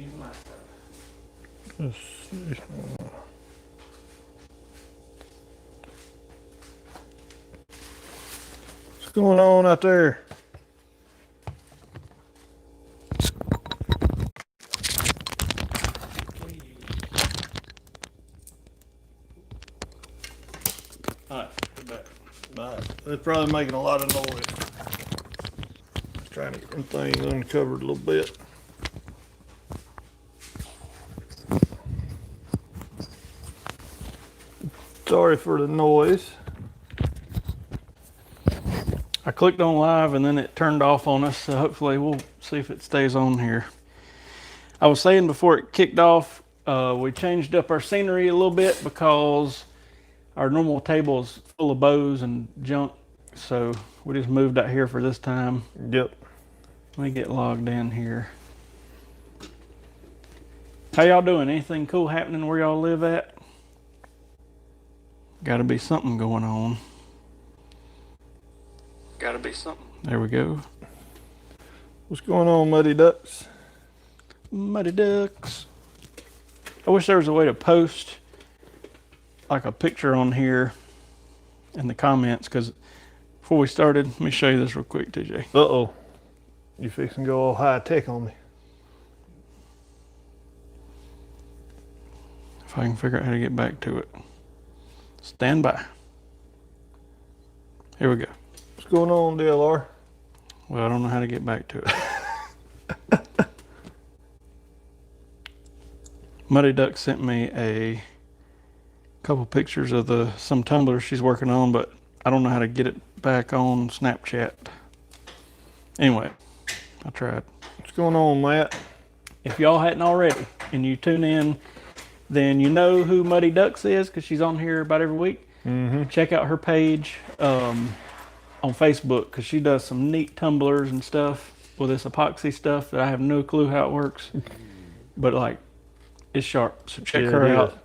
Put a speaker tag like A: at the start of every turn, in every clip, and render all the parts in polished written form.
A: she might have.
B: Let's see. What's going on out there?
A: Alright, get back.
B: They're probably making a lot of noise. Just trying to get them things uncovered a little bit. Sorry for the noise.
A: I clicked on live and then it turned off on us, so hopefully we'll see if it stays on here. I was saying before it kicked off, we changed up our scenery a little bit because our normal table is full of bows and junk, so we just moved out here for this time.
B: Yep.
A: Let me get logged in here. How y'all doing? Anything cool happening where y'all live at? Gotta be something going on. Gotta be something. There we go.
B: What's going on, Muddy Ducks?
A: Muddy Ducks. I wish there was a way to post like a picture on here in the comments, because before we started, let me show you this real quick, TJ.
B: Uh-oh. You fixing to go all high tech on me.
A: If I can figure out how to get back to it. Stand by. Here we go.
B: What's going on, DLR?
A: Well, I don't know how to get back to it. Muddy Duck sent me a couple pictures of some tumblers she's working on, but I don't know how to get it back on Snapchat. Anyway, I tried.
B: What's going on, Matt?
A: If y'all hadn't already and you tune in, then you know who Muddy Ducks is because she's on here about every week.
B: Mm-hmm.
A: Check out her page on Facebook because she does some neat tumblers and stuff with this epoxy stuff that I have no clue how it works. But like, it's sharp. So check her out.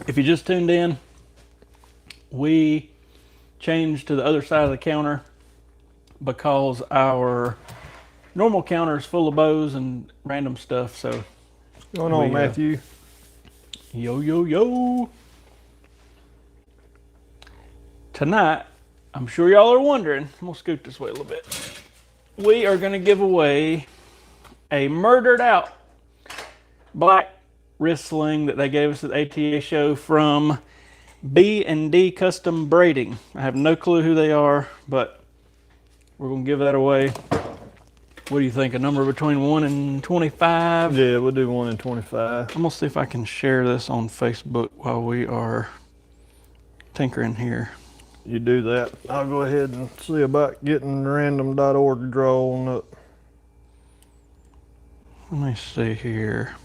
A: If you just tuned in, we changed to the other side of the counter because our normal counter is full of bows and random stuff. So
B: What's going on, Matthew?
A: Yo. Tonight, I'm sure y'all are wondering, I'm gonna scoot this way a little bit. We are gonna give away a murdered out black wrist sling that they gave us at the ATA show from B&D Custom Braiding. I have no clue who they are, but we're gonna give that away. What do you think? A number between 1 and 25?
B: Yeah, we'll do 1 and 25.
A: I'm gonna see if I can share this on Facebook while we are tinkering here.
B: You do that. I'll go ahead and see about getting random.org drawn up.
A: Let me see here.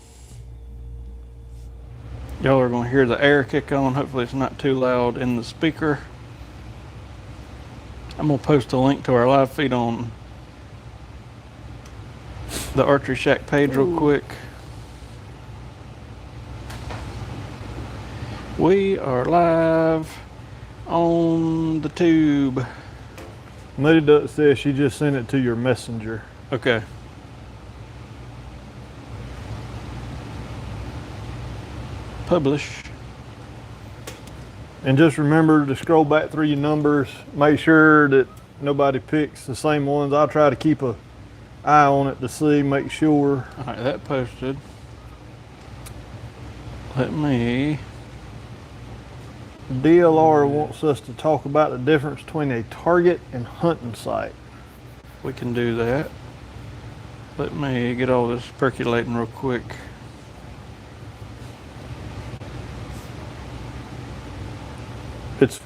A: Y'all are gonna hear the air kick on. Hopefully it's not too loud in the speaker. I'm gonna post a link to our live feed on the Archeryshack page real quick. We are live on the tube.
B: Muddy Duck says she just sent it to your messenger.
A: Okay. Publish.
B: And just remember to scroll back through your numbers. Make sure that nobody picks the same ones. I'll try to keep an eye on it to see, make sure.
A: All right, that posted. Let me.
B: DLR wants us to talk about the difference between a target and hunting site.
A: We can do that. Let me get all this percolating real quick.
B: It's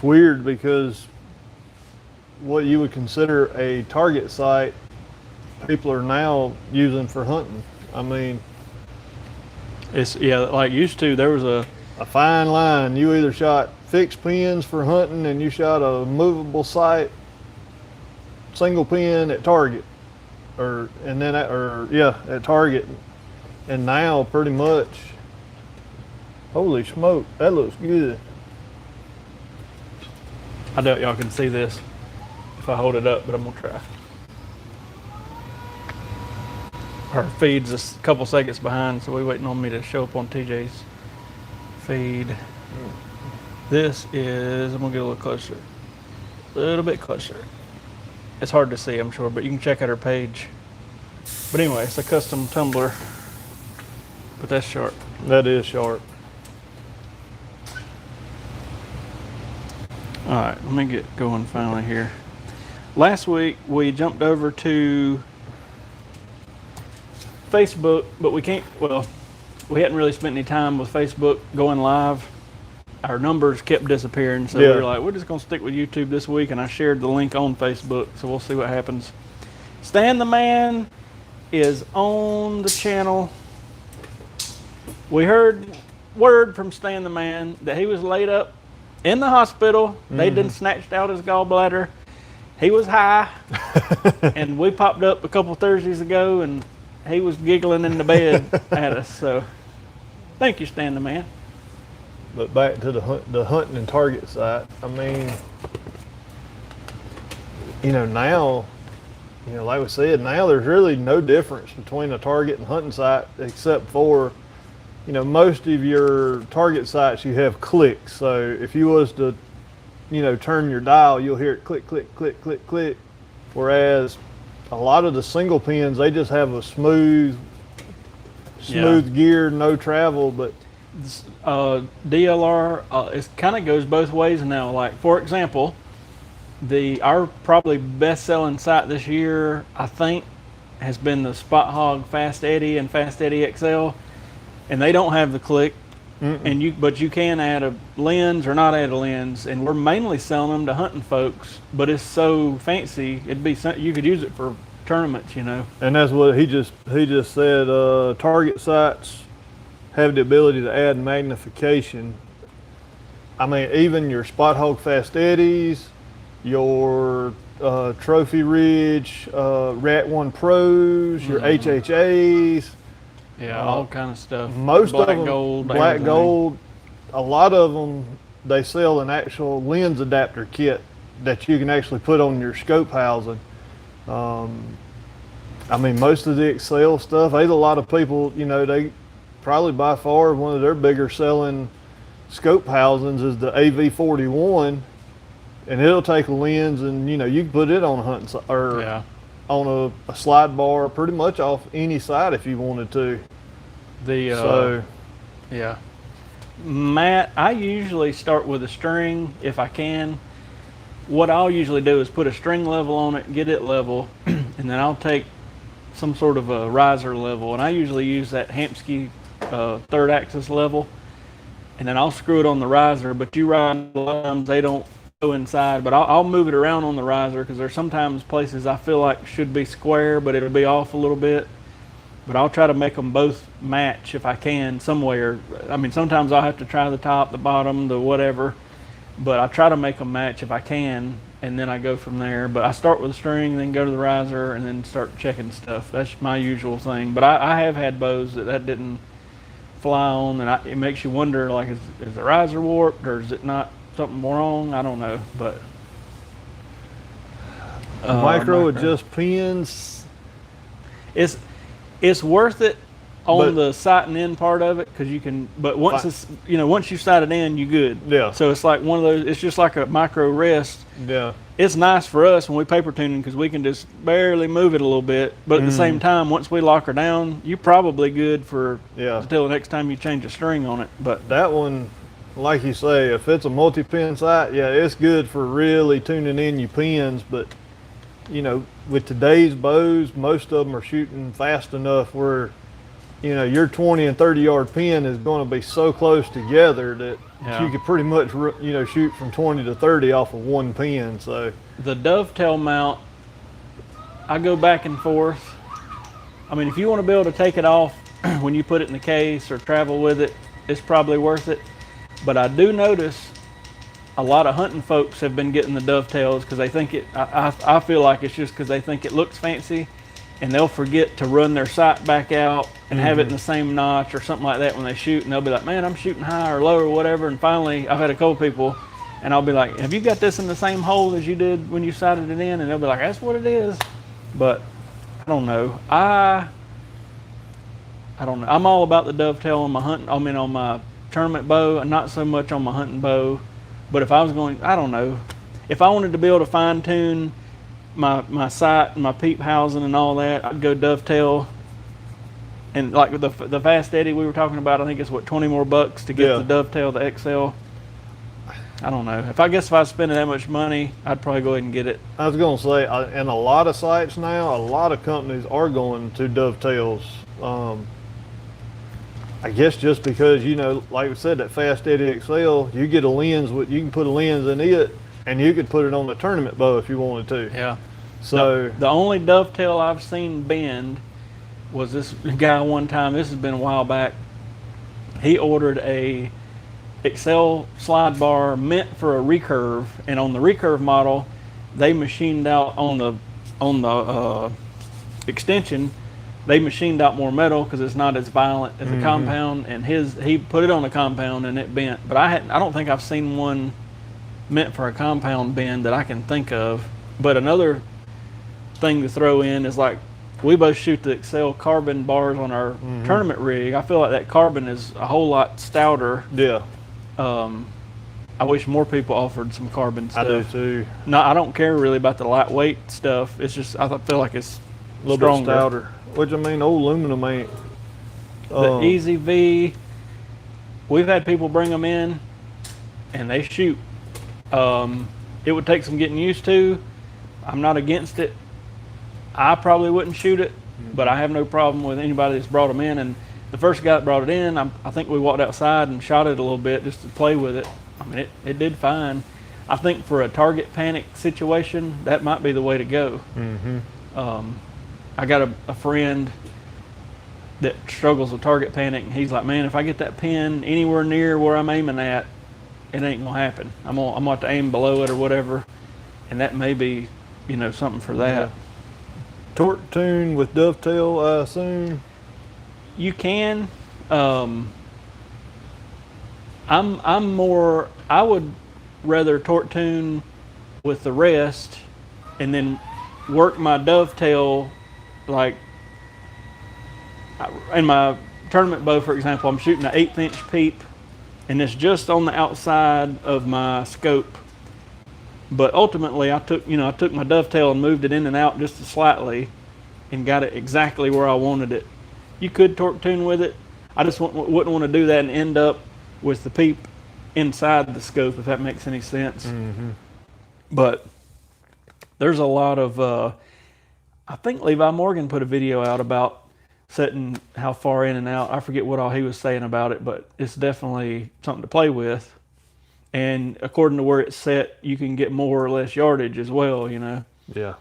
B: weird because what you would consider a target site, people are now using for hunting. I mean,
A: It's, yeah, like used to, there was a
B: fine line. You either shot fixed pins for hunting and you shot a movable sight single pin at target, at target. And now pretty much, holy smoke, that looks good.
A: I doubt y'all can see this. if I hold it up, but I'm gonna try. Our feed's a couple seconds behind, so we're waiting on me to show up on TJ's feed. This is, I'm gonna get a little closer. A little bit closer. It's hard to see, I'm sure, but you can check out her page. But anyway, it's a custom tumbler, but that's sharp.
B: That is sharp.
A: All right, let me get going finally here. Last week we jumped over to Facebook, but we hadn't really spent any time with Facebook going live. Our numbers kept disappearing, so we were like, we're just gonna stick with YouTube this week, and I shared the link on Facebook, so we'll see what happens. Stan the Man is on the channel. We heard word from Stan the Man that he was laid up in the hospital. They done snatched out his gallbladder. He was high, and we popped up a couple Thursdays ago, and he was giggling in the bed at us. So, thank you, Stan the Man.
B: But back to the hunting and target site. I mean, now, like we said, now there's really no difference between a target and hunting site, except for, most of your target sites you have clicks. So if you was to, turn your dial, you'll hear it click, click, click, click, click. Whereas a lot of the single pins, they just have a smooth gear, no travel. But
A: DLR, it kind of goes both ways now. Like, for example, our probably best-selling site this year, I think, has been the Spot Hog Fast Eddy and Fast Eddy XL, and they don't have the click. But you can add a lens or not add a lens, and we're mainly selling them to hunting folks. But it's so fancy, you could use it for tournaments,
B: And that's what he just said. Target sites have the ability to add magnification. I mean, even your Spot Hog Fast Eddies, your Trophy Ridge, Rat 1 Pros, your HHAs.
A: Yeah, all kind of stuff.
B: Most of them,
A: gold,
B: black
A: everything.
B: gold. A lot of them, they sell an actual lens adapter kit that you can actually put on your scope housing. I mean, most of the Excel stuff, there's a lot of people, they probably by far one of their bigger selling scope housings is the AV41, and it'll take a lens and you can put it on a hunting or on a slide bar pretty much off any side if you wanted to.
A: Matt, I usually start with a string if I can. What I'll usually do is put a string level on it, get it level, and then I'll take some sort of a riser level, and I usually use that Hamskea third axis level, and then I'll screw it on the riser. But you ride a lot of times they don't go inside, but I'll move it around on the riser because there's sometimes places I feel like should be square, but it'll be off a little bit. But I'll try to make them both match if I can somewhere. I mean, sometimes I'll have to try the top, the bottom, the whatever, but I try to make them match if I can, and then I go from there. But I start with the string, then go to the riser, and then start checking stuff. That's my usual thing. But I have had bows that didn't fly on, and it makes you wonder, like, is the riser warped, or is it not something wrong? I don't know, but
B: micro adjust pins.
A: It's worth it on the sighting in part of it, because you can. But once once you sight it in, you good.
B: Yeah.
A: So it's like one of those. It's just like a micro rest.
B: Yeah.
A: It's nice for us when we paper tuning because we can just barely move it a little bit. But at the same time, once we lock her down, you're probably good for until the next time you change a string on it. But
B: that one, like you say, if it's a multi-pin sight, it's good for really tuning in your pins. But with today's bows, most of them are shooting fast enough where your 20 and 30 yard pin is going to be so close together that you could pretty much shoot from 20 to 30 off of one pin. So
A: the dovetail mount, I go back and forth. I mean, if you want to be able to take it off when you put it in the case or travel with it, it's probably worth it. But I do notice a lot of hunting folks have been getting the dovetails because they think I feel like it's just because they think it looks fancy, and they'll forget to run their sight back out and have it in the same notch or something like that when they shoot, and they'll be like, man, I'm shooting high or low or whatever. And finally, I've had a couple people, and I'll be like, have you got this in the same hole as you did when you sighted it in? And they'll be like, that's what it is. But I don't know. I don't know. I'm all about the dovetail on my hunting. I mean, on my tournament bow, and not so much on my hunting bow. But if I was going, I don't know. If I wanted to be able to fine tune my sight and my peep housing and all that, I'd go dovetail. And like the Fast Eddie we were talking about, I think it's what, 20 more bucks to get the dovetail, the XL. I don't know. If I was spending that much money, I'd probably go ahead and get it.
B: I was going to say, in a lot of sites now, a lot of companies are going to dovetails. I guess just because, you know, like we said, that Fast Eddie XL, you get a lens you can put a lens in it, and you could put it on the tournament bow if you wanted to.
A: Yeah.
B: So
A: the only dovetail I've seen bend was this guy one time. This has been a while back. He ordered a XL slide bar meant for a recurve, and on the recurve model, they machined out on the extension. They machined out more metal because it's not as violent as a compound, and he put it on a compound and it bent. But I don't think I've seen one meant for a compound bend that I can think of. But another thing to throw in is, like, we both shoot the XL carbon bars on our tournament rig. I feel like that carbon is a whole lot stouter.
B: Yeah.
A: I wish more people offered some carbon stuff.
B: I do too.
A: No, I don't care really about the lightweight stuff. It's just I feel like it's
B: A little
A: stronger.
B: bit stouter. Which, I mean, old aluminum ain't.
A: The Easy V, we've had people bring them in, and they shoot. It would take some getting used to. I'm not against it. I probably wouldn't shoot it, but I have no problem with anybody that's brought them in. And the first guy that brought it in, I think we walked outside and shot it a little bit just to play with it. I mean, it did fine. I think for a target panic situation, that might be the way to go. I got a friend that struggles with target panic, and he's like, man, if I get that pin anywhere near where I'm aiming at, it ain't gonna happen. I'm gonna have to aim below it or whatever, and that may be, you know, something for that.
B: Yeah. Torque tune with dovetail, I assume.
A: You can. I would rather torque tune with the rest, and then work my dovetail. Like in my tournament bow, for example, I'm shooting an 1/8 inch peep, and it's just on the outside of my scope. But ultimately, I took my dovetail and moved it in and out just slightly, and got it exactly where I wanted it. You could torque tune with it. I just wouldn't want to do that and end up with the peep inside the scope, if that makes any sense. But there's a lot of. I think Levi Morgan put a video out about setting how far in and out. I forget what all he was saying about it, but it's definitely something to play with. And according to where it's set, you can get more or less yardage as well, you know.
B: Yeah.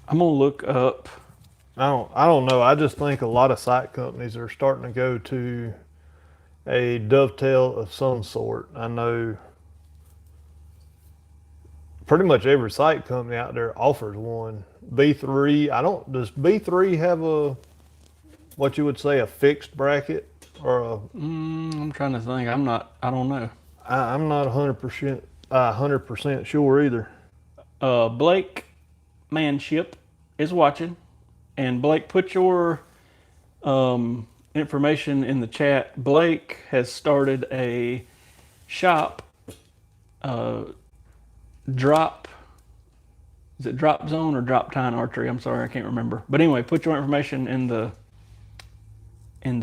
A: I'm gonna look up.
B: I don't know. I just think a lot of sight companies are starting to go to a dovetail of some sort. I know pretty much every sight company out there offers one. B3, does B3 have what you would say, a fixed bracket or a?
A: I'm trying to think. I don't know.
B: I'm not 100% sure either.
A: Blake Manship is watching, and Blake, put your information in the chat. Blake has started a shop. Is it Drop Zone or Drop Tine Archery? I'm sorry, I can't remember. But anyway, put your information in the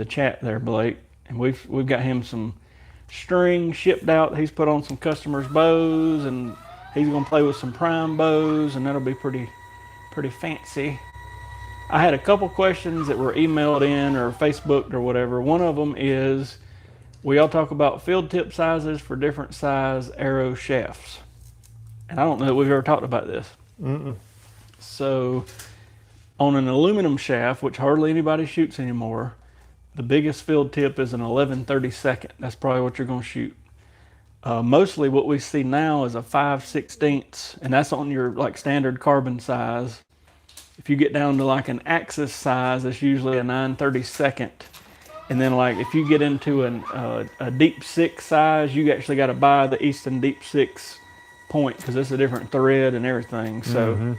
A: chat there, Blake. And we've got him some string shipped out. He's put on some customers' bows, and he's gonna play with some prime bows, and that'll be pretty fancy. I had a couple questions that were emailed in or Facebooked or whatever. One of them is, we all talk about field tip sizes for different size arrow shafts. And I don't know that we've ever talked about this. So on an aluminum shaft, which hardly anybody shoots anymore, the biggest field tip is an 11/32. That's probably what you're going to shoot. Mostly what we see now is a 5/16, and that's on your like standard carbon size. If you get down to like an axis size, it's usually a 9/32. And then like if you get into a deep six size, you actually got to buy the Easton Deep Six point because it's a different thread and everything. So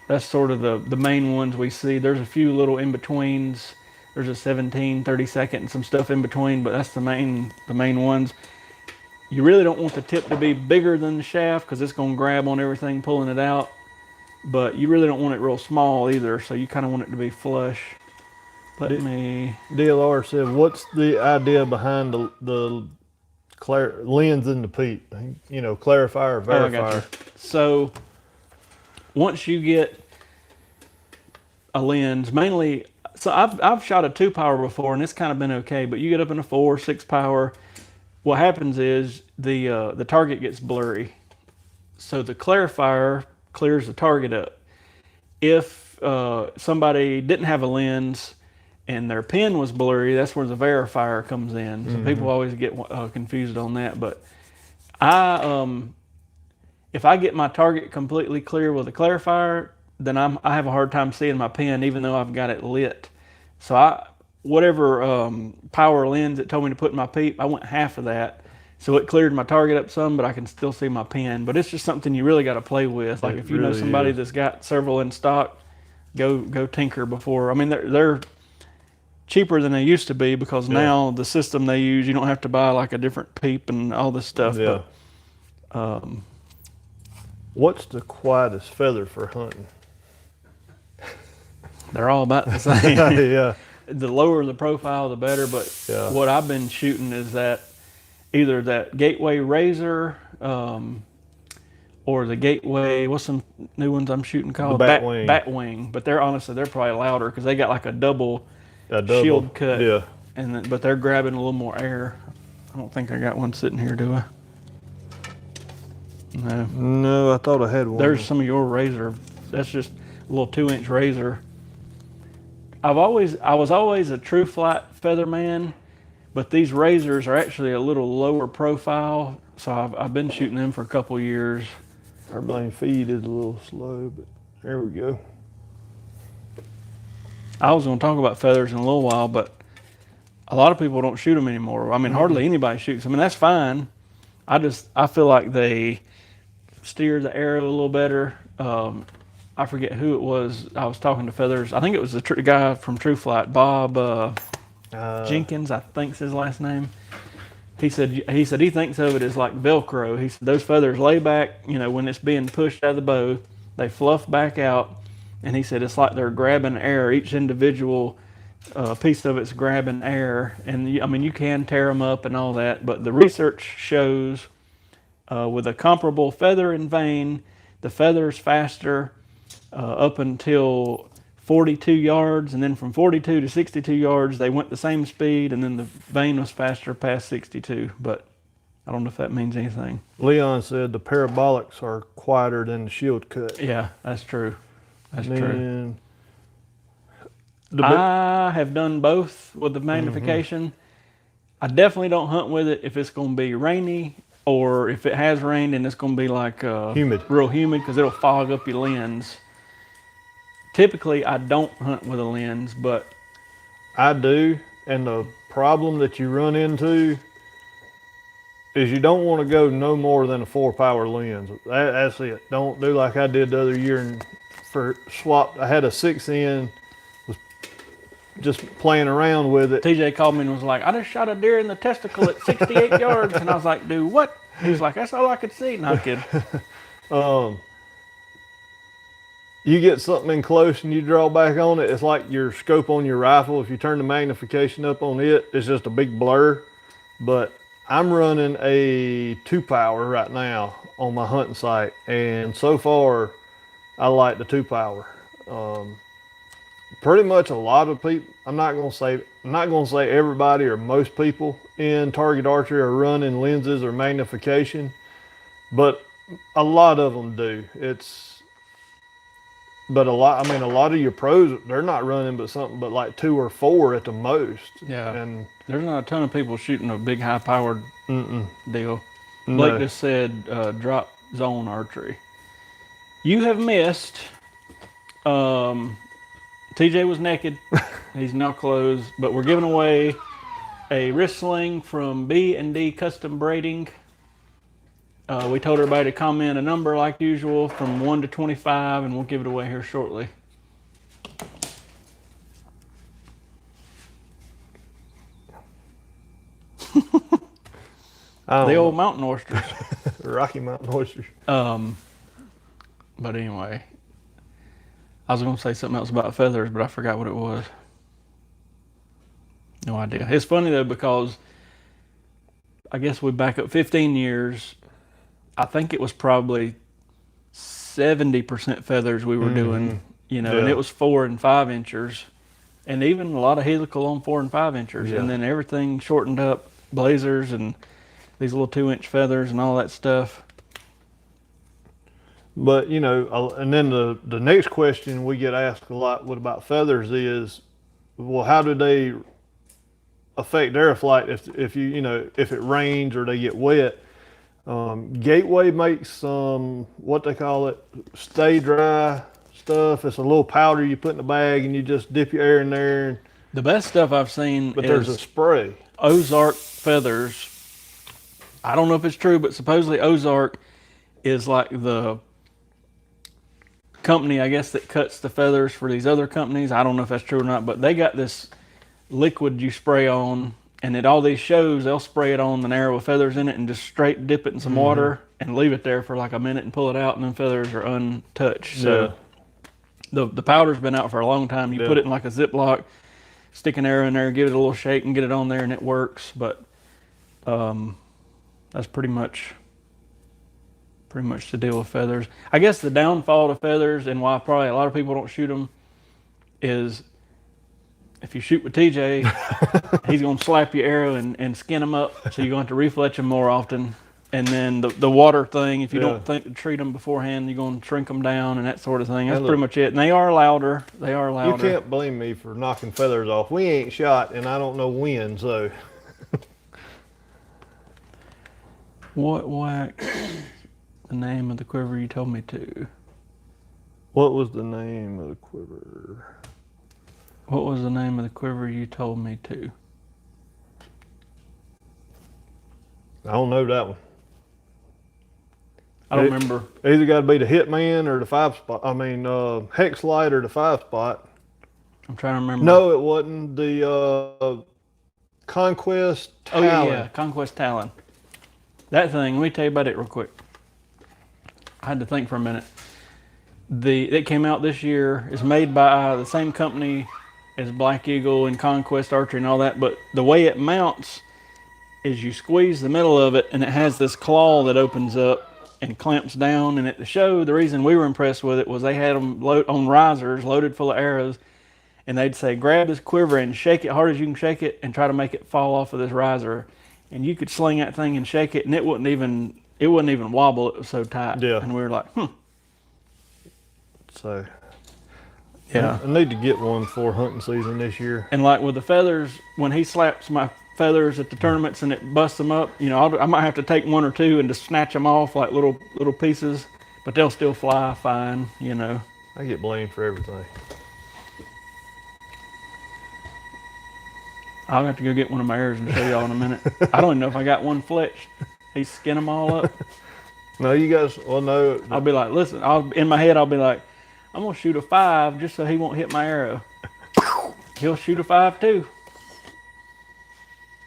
A: that's sort of the main ones we see. There's a few little in betweens. There's a 17, 32nd, and some stuff in between, but that's the main ones. You really don't want the tip to be bigger than the shaft because it's going to grab on everything pulling it out. But you really don't want it real small either, so you kind of want it to be flush.
B: DLR said, what's the idea behind the lens in the peep? You know, clarifier, verifier.
A: Oh, I got you. So once you get a lens, mainly, so I've shot a 2-power before and it's kind of been okay, but you get up in a 4, 6-power, what happens is the target gets blurry. So the clarifier clears the target up. If somebody didn't have a lens and their pen was blurry, that's where the verifier comes in. So people always get confused on that. But if I get my target completely clear with a clarifier, then I have a hard time seeing my pen, even though I've got it lit. So whatever power lens it told me to put in my peep, I went half of that. So it cleared my target up some, but I can still see my pen. But it's just something you really got to play with. Like if you know somebody that's got several in stock, go tinker before. I mean, they're cheaper than they used to be because now the system they use, you don't have to buy like a different peep and all this stuff.
B: Yeah.
A: But,
B: what's the quietest feather for hunting?
A: they're all about the same.
B: Yeah.
A: The lower the profile, the better. But what I've been shooting is that either that Gateway Razor or the Gateway, what's some new ones I'm shooting called? Batwing. But they're probably louder because they got like a double shield cut.
B: Yeah.
A: But they're grabbing a little more air. I don't think I got one sitting here, do I? No.
B: No, I thought I had one.
A: There's some of your razor. That's just a little 2-inch razor. I was always a true flight feather man, but these razors are actually a little lower profile, so I've been shooting them for a couple years.
B: Our main feed is a little slow, but there we go.
A: I was going to talk about feathers in a little while, but a lot of people don't shoot them anymore. I mean, hardly anybody shoots them, and that's fine. I feel like they steer the air a little better. I forget who it was. I was talking to feathers. I think it was the guy from True Flight, Bob Jenkins, I think's his last name. He said he thinks of it as like Velcro. He said those feathers lay back, when it's being pushed out of the bow, they fluff back out, and he said it's like they're grabbing air. Each individual piece of it's grabbing air, and you can tear them up and all that, but the research shows with a comparable feather and vane, the feather's faster up until 42 yards, and then from 42 to 62 yards they went the same speed, and then the vane was faster past 62, but I don't know if that means anything.
B: Leon said the parabolics are quieter than the shield cut.
A: Yeah, that's true. That's true. I have done both with the magnification. I definitely don't hunt with it if it's going to be rainy, or if it has rained and it's going to be like real humid, because it'll fog up your lens. Typically, I don't hunt with a lens, but
B: I do, and the problem that you run into is you don't want to go no more than a 4-power lens. That's it. Don't do like I did the other year and I had a 6-in, was just playing around with it.
A: TJ called me and was like, I just shot a deer in the testicle at 68 yards, and I was like, dude, what? He was like, that's all I could see. Not kidding.
B: You get something in close and you draw back on it, it's like your scope on your rifle. If you turn the magnification up on it, it's just a big blur. But I'm running a 2-power right now on my hunting site, and so far I like the 2-power. Pretty much a lot of people, I'm not gonna say everybody or most people in target archery are running lenses or magnification, but a lot of them do. But a lot of your pros, they're not running but something but like 2 or 4 at the most.
A: Yeah.
B: And
A: there's not a ton of people shooting a big high-powered deal.
B: No.
A: Blake just said drop zone archery. You have missed TJ was naked. He's now clothed, but we're giving away a wrist sling from B&D Custom Braiding. We told everybody to comment a number like usual from 1 to 25, and we'll give it away here shortly. The old mountain oysters.
B: Rocky Mountain oysters.
A: But anyway, I was going to say something else about feathers, but I forgot what it was. No idea. It's funny though, because I guess we back up 15 years. I think it was probably 70% feathers we were doing, you know, and it was 4 and 5 inchers, and even a lot of helical on 4 and 5 inchers, and then everything shortened up, blazers and these little 2-inch feathers and all that stuff.
B: But you know, and then the next question we get asked a lot, what about feathers, is, well, how do they affect airflight if if it rains or they get wet? Gateway makes some, what they call it, stay dry stuff. It's a little powder you put in the bag and you just dip your air in there.
A: The best stuff I've seen
B: But there's a spray.
A: Ozark feathers. I don't know if it's true, but supposedly Ozark is like the company, I guess, that cuts the feathers for these other companies. I don't know if that's true or not, but they got this liquid you spray on, and at all these shows, they'll spray it on an arrow with feathers in it and just straight dip it in some water and leave it there for like a minute and pull it out, and then feathers are untouched. So the powder's been out for a long time. You put it in like a Ziploc, stick an arrow in there, give it a little shake and get it on there, and it works. But that's pretty much the deal with feathers. I guess the downfall to feathers, and why probably a lot of people don't shoot them, is if you shoot with TJ, he's going to slap your arrow and skin them up, so you're going to have to refletch them more often. And then the water thing, if you don't think to treat them beforehand, you're going to shrink them down and that sort of thing. That's pretty much it. And they are louder. You
B: can't blame me for knocking feathers off. We ain't shot, and I don't know when, so.
A: What wax the name of the quiver you told me to?
B: What was the name of the quiver?
A: What was the name of the quiver you told me to?
B: I don't know that one.
A: I don't remember.
B: Either got to be the Hitman or the 5-spot. I mean, Hex Light or the 5-spot.
A: I'm trying to remember.
B: No, it wasn't. The Conquest Talon.
A: Oh, yeah, Conquest Talon. That thing, let me tell you about it real quick. I had to think for a minute. It came out this year. It's made by the same company as Black Eagle and Conquest Archery and all that, but the way it mounts is you squeeze the middle of it, and it has this claw that opens up and clamps down. And at the show, the reason we were impressed with it was they had them on risers loaded full of arrows, and they'd say, grab this quiver and shake it hard as you can shake it and try to make it fall off of this riser. And you could sling that thing and shake it, and it wouldn't even wobble. It was so tight.
B: Yeah.
A: And we were like,
B: So,
A: yeah.
B: I need to get one for hunting season this year.
A: And like with the feathers, when he slaps my feathers at the tournaments and it busts them up, you know, I might have to take one or two and just snatch them off like little pieces, but they'll still fly fine, you know.
B: I get blamed for everything.
A: I'll have to go get one of my arrows and show y'all in a minute. I don't even know if I got one fletched. He skinned them all up.
B: No, you guys, well, no.
A: I'll be like, listen, in my head, I'll be like, I'm going to shoot a 5 just so he won't hit my arrow. He'll shoot a 5 too.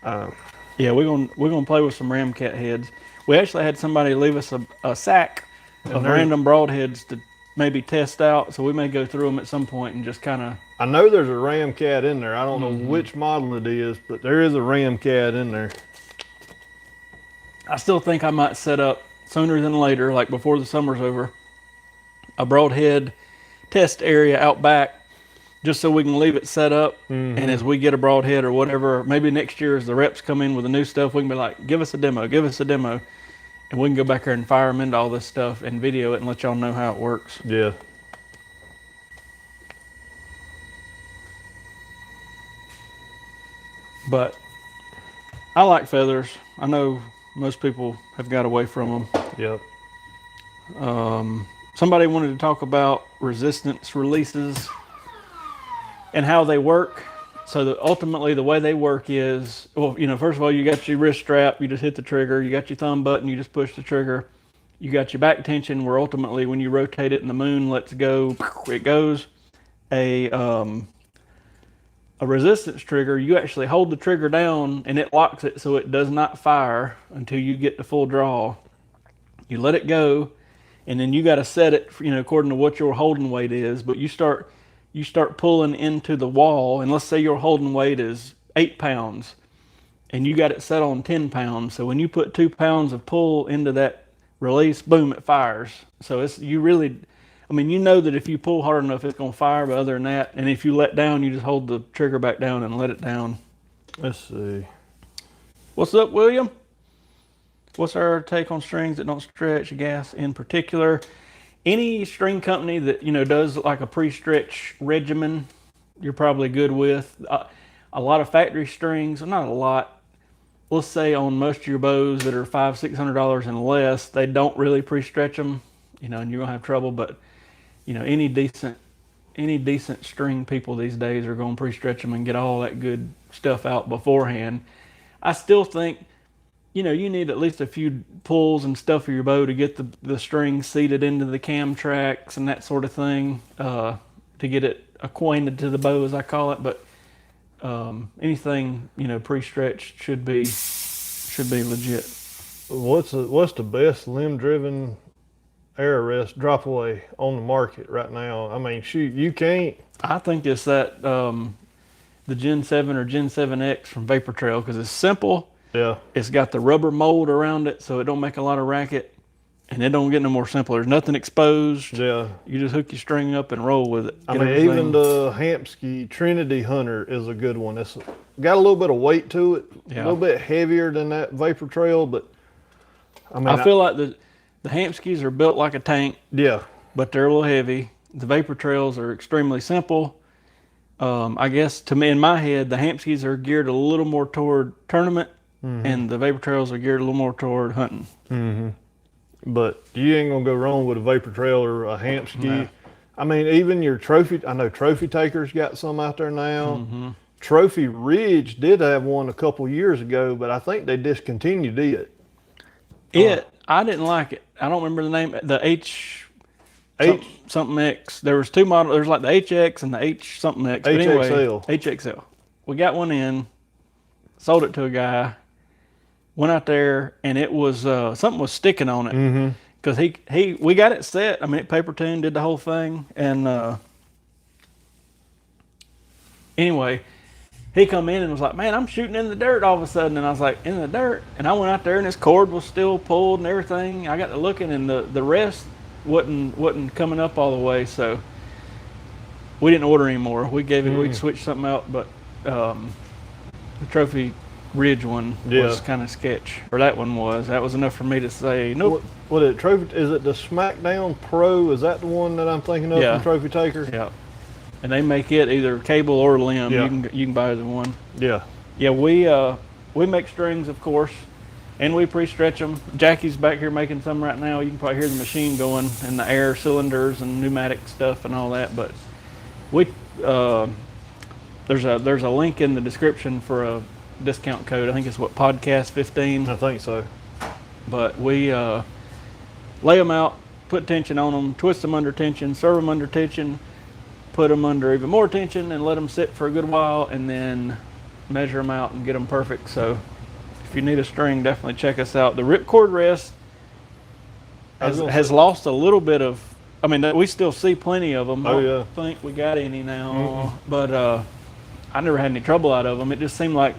A: Yeah, we're gonna play with some ramcat heads. We actually had somebody leave us a sack of random broadheads to maybe test out, so we may go through them at some point and just kind of.
B: I know there's a ramcat in there. I don't know which model it is, but there is a ramcat in there.
A: I still think I might set up sooner than later, like before the summer's over, a broadhead test area out back, just so we can leave it set up. And as we get a broadhead or whatever, maybe next year as the reps come in with the new stuff, we can be like, give us a demo, and we can go back there and fire them into all this stuff and video it and let y'all know how it works.
B: Yeah.
A: But I like feathers. I know most people have got away from them.
B: Yep.
A: Somebody wanted to talk about resistance releases. and how they work. So ultimately, the way they work is, well, first of all, you got your wrist strap, you just hit the trigger. You got your thumb button, you just push the trigger. You got your back tension, where ultimately, when you rotate it and the moon lets go, it goes. A resistance trigger, you actually hold the trigger down and it locks it so it does not fire until you get the full draw. You let it go, and then you got to set it, according to what your holding weight is. But you start pulling into the wall, and let's say your holding weight is 8 pounds, and you got it set on 10 pounds. So when you put 2 pounds of pull into that release, boom, it fires. So you know that if you pull hard enough, it's going to fire. But other than that, and if you let down, you just hold the trigger back down and let it down.
B: Let's see.
A: What's up, William? What's our take on strings that don't stretch, gas in particular? Any string company that, does like a pre-stretch regimen, you're probably good with. A lot of factory strings, not a lot. Let's say on most of your bows that are $500-$600 and less, they don't really pre-stretch them, and you're gonna have trouble. But any decent string people these days are going to pre-stretch them and get all that good stuff out beforehand. I still think, you need at least a few pulls and stuff of your bow to get the string seated into the cam tracks and that sort of thing, to get it acquainted to the bow, as I call it. But anything, pre-stretched should be legit.
B: What's the best limb-driven air arrest drop away on the market right now? I mean, shoot, you can't.
A: I think it's that the Gen 7 or Gen 7X from Vapor Trail, because it's simple.
B: Yeah.
A: It's got the rubber mold around it, so it don't make a lot of racket, and it don't get no more simple. There's nothing exposed.
B: Yeah.
A: You just hook your string up and roll with it.
B: Even the Hampsky Trinity Hunter is a good one. It's got a little bit of weight to it, a little bit heavier than that Vapor Trail, but I
A: feel like the Hampskys are built like a tank.
B: Yeah.
A: But they're a little heavy. The Vapor Trails are extremely simple. I guess, to me, in my head, the Hampskys are geared a little more toward tournament, and the Vapor Trails are geared a little more toward hunting.
B: Mm-hmm. But you ain't gonna go wrong with a Vapor Trail or a Hampsky. No. Even your trophy. I know Trophy Taker's got some out there now. Mm-hmm. Trophy Ridge did have one a couple years ago, but I think they discontinued it.
A: I didn't like it. I don't remember the name. The H something X. There was two models. There's like the HX and the H something X. But anyway, HXL. We got one in, sold it to a guy, went out there, and it was something was sticking on it. Because we got it set. It paper tuned, did the whole thing, and anyway, he come in and was like, "Man, I'm shooting in the dirt all of a sudden." And I was like, "In the dirt?" And I went out there and his cord was still pulled and everything. I got to looking and the rest wasn't coming up all the way. So we didn't order anymore. We switched something out, but the Trophy Ridge one was kind of sketch. Or that one was. That was enough for me to say, nope.
B: Is it the SmackDown Pro? Is that the one that I'm thinking of from Trophy Taker?
A: Yeah. And they make it either cable or limb.
B: Yeah.
A: You can buy either one.
B: Yeah.
A: Yeah, we make strings, of course, and we pre-stretch them. Jackie's back here making some right now. You can probably hear the machine going and the air cylinders and pneumatic stuff and all that. But there's a link in the description for a discount code. I think it's podcast 15.
B: I think so.
A: But we lay them out, put tension on them, twist them under tension, serve them under tension, put them under even more tension, and let them sit for a good while, and then measure them out and get them perfect. So if you need a string, definitely check us out. The ripcord rest has lost a little bit of, we still see plenty of them. I don't think we got any now, but I never had any trouble out of them. It just seemed like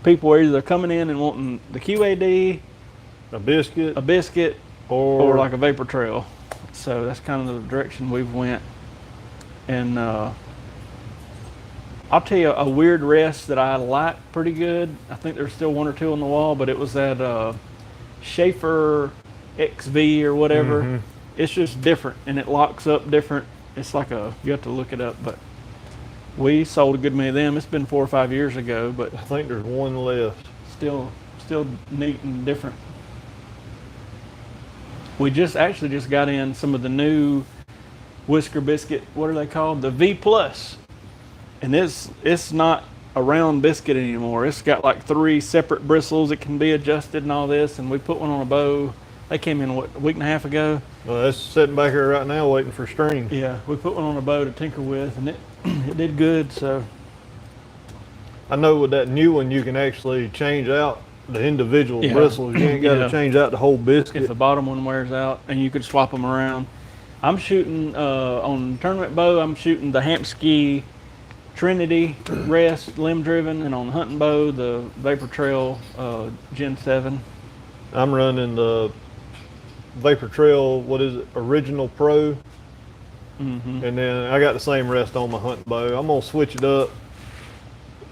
A: people were either coming in and wanting the QAD,
B: a biscuit,
A: or like a Vapor Trail. So that's kind of the direction we've went. And I'll tell you a weird rest that I like pretty good. I think there's still one or two on the wall, but it was that Schaefer XV or whatever. It's just different, and it locks up different. It's like you have to look it up, but we sold a good many of them. It's been 4 or 5 years ago, but
B: I think there's one left.
A: Still neat and different. We just got in some of the new Whisker Biscuit, what are they called? The V Plus. And it's not a round biscuit anymore. It's got like 3 separate bristles that can be adjusted and all this. And we put one on a bow. They came in, what, a week and a half ago?
B: Well, that's sitting back here right now waiting for string.
A: Yeah, we put one on a bow to tinker with, and it did good. So
B: I know with that new one, you can actually change out the individual bristles. You ain't got to change out the whole biscuit.
A: if the bottom one wears out, and you could swap them around. I'm shooting on tournament bow. I'm shooting the Hampski Trinity rest limb driven, and on the hunting bow the Vapor Trail Gen 7.
B: I'm running the Vapor Trail, what is it, Original Pro. And then I got the same rest on my hunting bow. I'm gonna switch it up.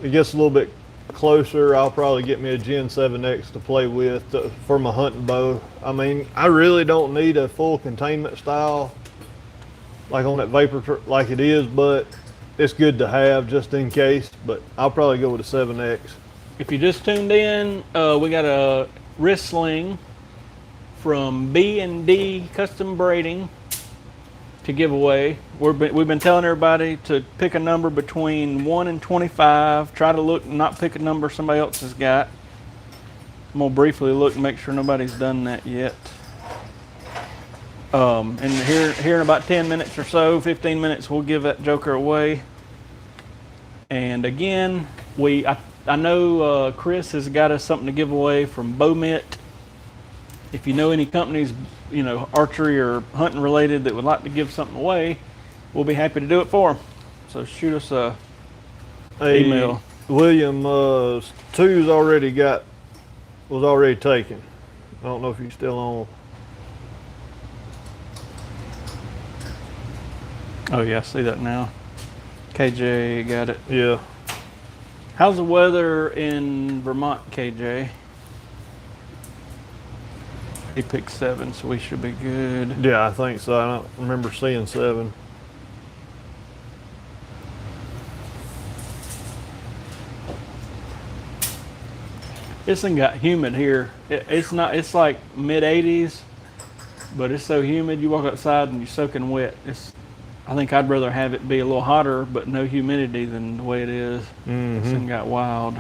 B: It gets a little bit closer. I'll probably get me a Gen 7X to play with for my hunting bow. I mean, I really don't need a full containment style like on that Vapor like it is, but it's good to have just in case. But I'll probably go with a 7X.
A: If you just tuned in, we got a wrist sling from B&D Custom Braiding to give away. We've been telling everybody to pick a number between 1 and 25. Try to look and not pick a number somebody else has got. I'm gonna briefly look and make sure nobody's done that yet. And here in about 10 minutes or so, 15 minutes, we'll give that joker away. And again, I know Chris has got us something to give away from Bow Mitt. If you know any companies, you know, archery or hunting related that would like to give something away, we'll be happy to do it for them. So shoot us a email.
B: William, 2's was already taken. I don't know if he's still on.
A: Oh yeah, I see that now. KJ got it.
B: Yeah.
A: How's the weather in Vermont, KJ? He picked 7, so we should be good.
B: Yeah, I think so. I don't remember seeing 7.
A: This thing got humid here. It's like mid 80s, but it's so humid. You walk outside and you're soaking wet. I think I'd rather have it be a little hotter, but no humidity than the way it is. This thing got wild.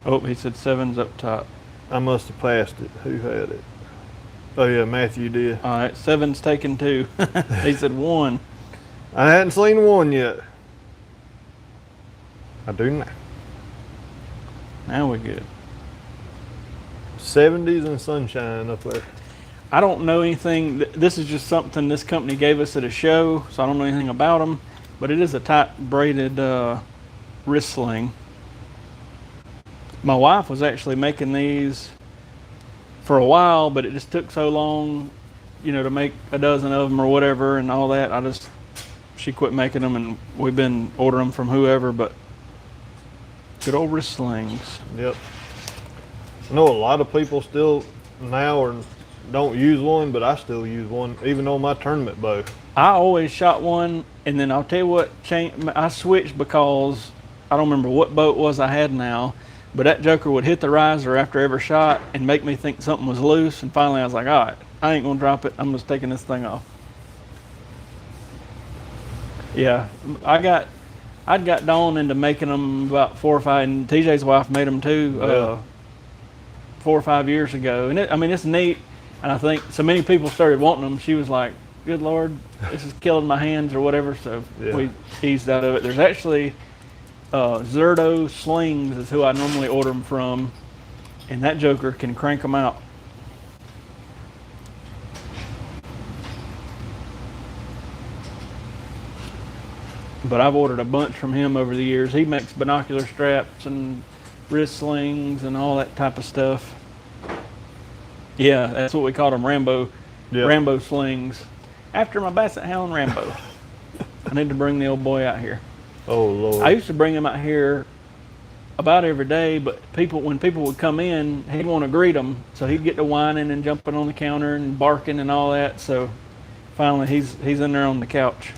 A: Oh, he said 7's up top.
B: I must have passed it. Who had it? Oh yeah, Matthew did.
A: All right, 7's taken 2. He said 1.
B: I hadn't seen 1 yet. I do now.
A: Now we're good.
B: 70s and sunshine up there.
A: I don't know anything. This is just something this company gave us at a show, so I don't know anything about them. But it is a tight braided wrist sling. My wife was actually making these for a while, but it just took so long, you know, to make a dozen of them or whatever and all that. She quit making them, and we've been ordering them from whoever. But good old wrist slings.
B: Yep. I know a lot of people still now don't use one, but I still use one, even on my tournament bow.
A: I always shot one, and then I'll tell you what, I switched because I don't remember what bow it was I had now, but that joker would hit the riser after every shot and make me think something was loose, and finally I was like, all right, I ain't gonna drop it, I'm just taking this thing off. Yeah, I'd got Dawn into making them about 4 or 5, and TJ's wife made them too, 4 or 5 years ago, and it's neat. And I think so many people started wanting them. She was like, good Lord, this is killing my hands or whatever. So we eased out of it. There's actually Zerto Slings is who I normally order them from. And that joker can crank them out. But I've ordered a bunch from him over the years. He makes binocular straps and wrist slings and all that type of stuff. Yeah, that's what we called them, Rambo slings. After my Basset Hound Rambo. I need to bring the old boy out here.
B: Oh, Lord.
A: I used to bring him out here about every day, but when people would come in, he'd want to greet them. So he'd get to whining and jumping on the counter and barking and all that. So finally, he's in there on the couch.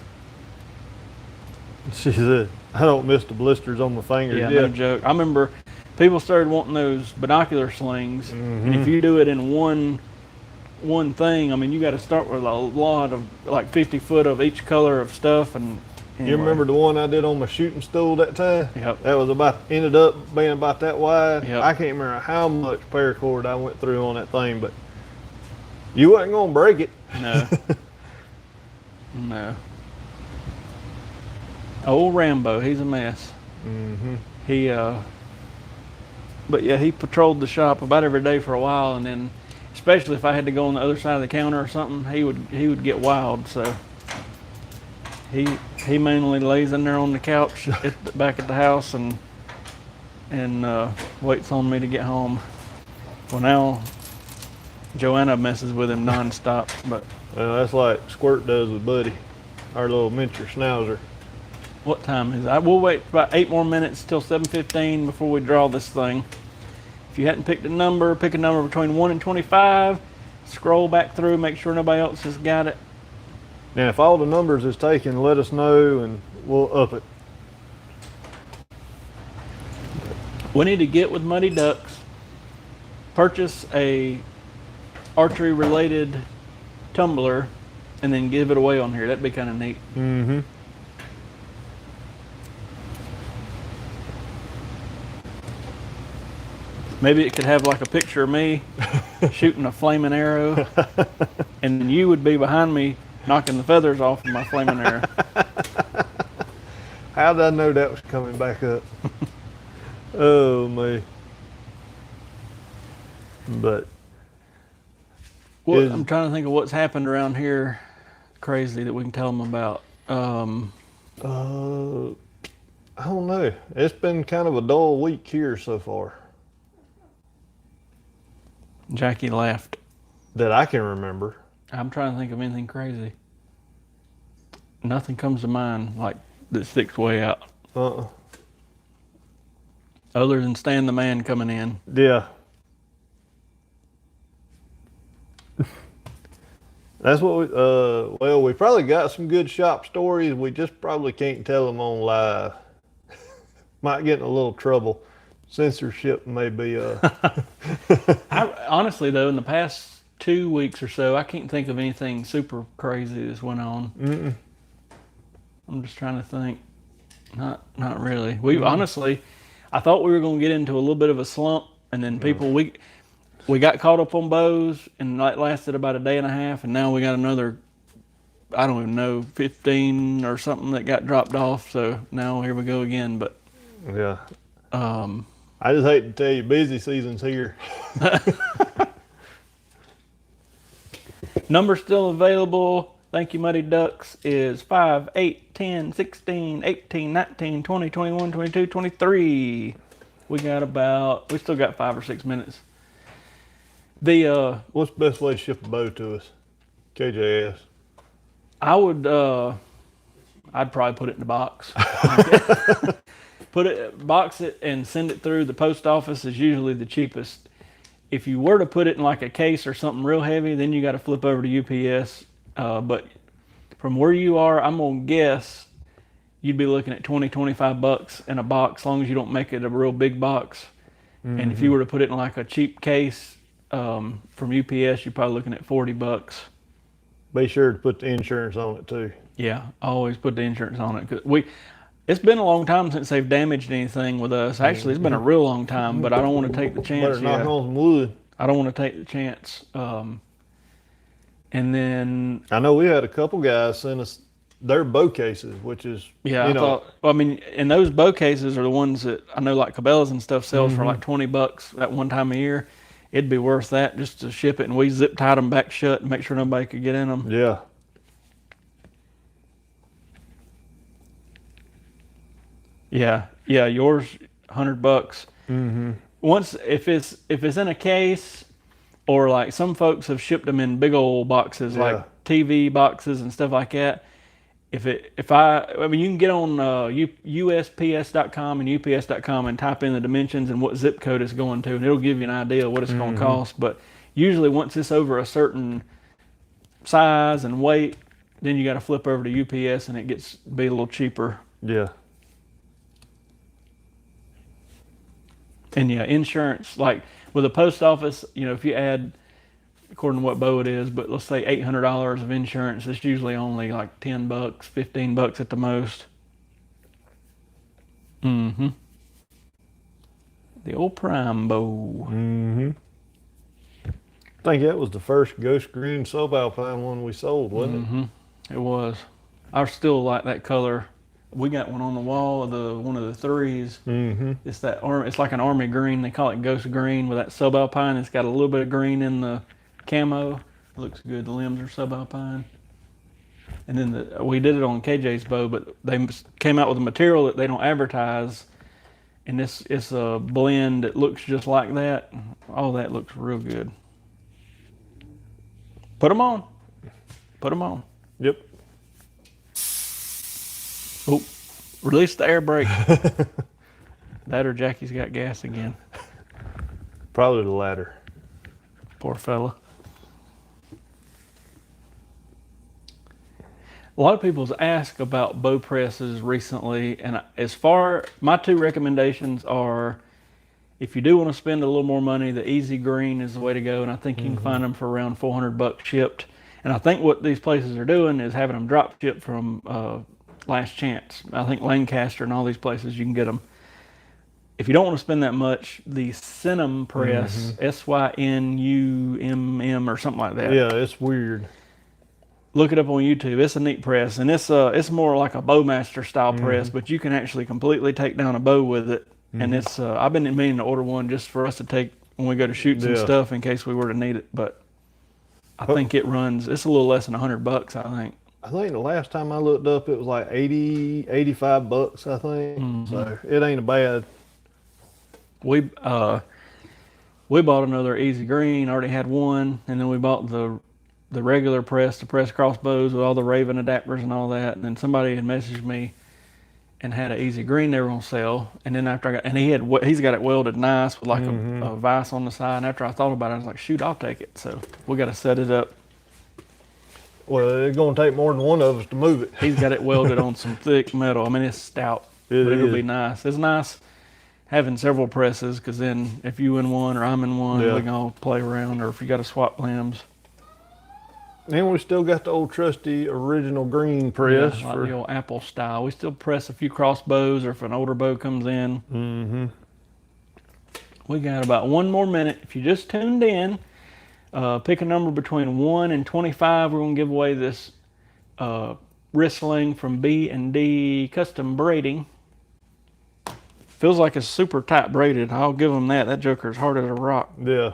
B: She said, I don't miss the blisters on my fingers.
A: Yeah, no joke. I remember people started wanting those binocular slings, and if you do it in one one thing. I mean, you got to start with a lot of like 50 foot of each color of stuff. And anyway.
B: You remember the one I did on my shooting stool that time?
A: Yep.
B: That was ended up being about that wide.
A: Yep.
B: I can't remember how much paracord I went through on that thing, but you wasn't gonna break it.
A: No. No. Old Rambo, he's a mess.
B: Mm-hmm.
A: But yeah, he patrolled the shop about every day for a while, and then, especially if I had to go on the other side of the counter or something, he would get wild. So he mainly lays in there on the couch back at the house and waits on me to get home. Well, now Joanna messes with him nonstop, but
B: Well, that's like Squirt does with Buddy, our little miniature schnauzer.
A: what time is it? We'll wait about 8 more minutes till 7:15 before we draw this thing. If you hadn't picked a number, pick a number between 1 and 25. Scroll back through, make sure nobody else has got it.
B: And if all the numbers is taken, let us know and we'll up it.
A: We need to get with Muddy Ducks, purchase a archery related tumbler, and then give it away on here. That'd be kind of neat.
B: Mm-hmm.
A: Maybe it could have like a picture of me shooting a flaming arrow, and then you would be behind me knocking the feathers off of my flaming arrow.
B: How did I know that was coming back up? Oh, me. But
A: I'm trying to think of what's happened around here crazy that we can tell them about.
B: I don't know. It's been kind of a dull week here so far
A: Jackie laughed.
B: that I can remember.
A: I'm trying to think of anything crazy. Nothing comes to mind like that sticks way out. Other than Stan the Man coming in.
B: Yeah. That's what we, well, we probably got some good shop stories. We just probably can't tell them on live. Might get in a little trouble. Censorship may be,
A: Honestly though, in the past 2 weeks or so, I can't think of anything super crazy that's went on.
B: Mm-mm.
A: I'm just trying to think. Not really. Honestly, I thought we were going to get into a little bit of a slump, and then we got caught up on bows, and that lasted about a day and a half, and now we got another, I don't even know, 15 or something that got dropped off. So now here we go again. But
B: yeah. I just hate to tell you, busy season's here.
A: Number still available. Thank you, Muddy Ducks. Is 5, 8, 10, 16, 18, 19, 20, 21, 22, 23. We still got 5 or 6 minutes.
B: What's the best way to ship a bow to us? KJS.
A: I would, I'd probably put it in the box. Box it and send it through the post office is usually the cheapest. If you were to put it in like a case or something real heavy, then you got to flip over to UPS. But from where you are, I'm gonna guess you'd be looking at $20-25 in a box, as long as you don't make it a real big box. Mm-hmm. And if you were to put it in like a cheap case from UPS, you're probably looking at $40.
B: Be sure to put the insurance on it too.
A: Yeah, I always put the insurance on it, 'cause it's been a long time since they've damaged anything with us. Actually, it's been a real long time, but I don't want to take the chance.
B: Better knock on some wood.
A: I don't want to take the chance. And then
B: I know we had a couple guys send us their bow cases, which is
A: and those bow cases are the ones that I know like Cabela's and stuff sells for like $20 at one time a year. It'd be worth that just to ship it, and we zip tied them back shut and make sure nobody could get in them.
B: Yeah.
A: Yeah, yours $100.
B: Mm-hmm.
A: Once if it's in a case, or like some folks have shipped them in big old boxes, like TV boxes and stuff like that. You can get on USPS.com and UPS.com and type in the dimensions and what zip code it's going to, and it'll give you an idea of what it's going to cost. But usually once it's over a certain size and weight, then you got to flip over to UPS and it gets be a little cheaper.
B: Yeah.
A: And yeah, insurance, like with the post office, if you add according to what bow it is, but let's say $800 of insurance. It's usually only like $10, $15 at the most. Mm-hmm. The old prime bow.
B: Mm-hmm. I think that was the first ghost green subalpine one we sold, wasn't
A: it? It was. I still like that color. We got one on the wall, one of the threes.
B: Mm-hmm.
A: It's like an army green. They call it ghost green with that subalpine. It's got a little bit of green in the camo. It looks good. The limbs are subalpine. And then we did it on KJ's bow, but they came out with a material that they don't advertise. And it's a blend that looks just like that. All that looks real good. Put them on. Put them on.
B: Yep.
A: Oh, release the air brake. That or Jackie's got gas again.
B: Probably the latter.
A: Poor fella. A lot of people's asked about bow presses recently, and my two recommendations are, if you do want to spend a little more money, the Easy Green is the way to go, and I think you can find them for around $400 shipped. And I think what these places are doing is having them drop shipped from Last Chance. I think Lancaster and all these places you can get them. If you don't want to spend that much, the Synum press, Synumm or something like that.
B: Yeah, it's weird.
A: Look it up on YouTube. It's a neat press, and it's more like a Bowmaster style press, but you can actually completely take down a bow with it. And it's I've been meaning to order one just for us to take when we go to shoots and stuff in case we were to need it. But I think it's a little less than $100, I think.
B: I think the last time I looked up, it was like $85, I think. So it ain't a bad.
A: We bought another Easy Green. Already had one, and then we bought the regular press to press crossbows with all the Raven adapters and all that. And then somebody had messaged me and had an Easy Green they were on sale. And then after he's got it welded nice with like a vise on the side. And after I thought about it, I was like, shoot, I'll take it. So we got to set it up.
B: Well, it's going to take more than one of us to move it.
A: He's got it welded on some thick metal. I mean, it's stout, but it'll be nice. It's nice having several presses, because then if you in one or I'm in one, we can all play around, or if you got to swap limbs.
B: And we still got the old trusty original green press.
A: Yeah, like the old Apple style. We still press a few crossbows, or if an older bow comes in.
B: Mm-hmm.
A: We got about 1 more minute. If you just tuned in, pick a number between 1 and 25. We're going to give away this wristling from B&D Custom Braiding. Feels like it's super tight braided. I'll give them that. That joker's hard as a rock.
B: Yeah.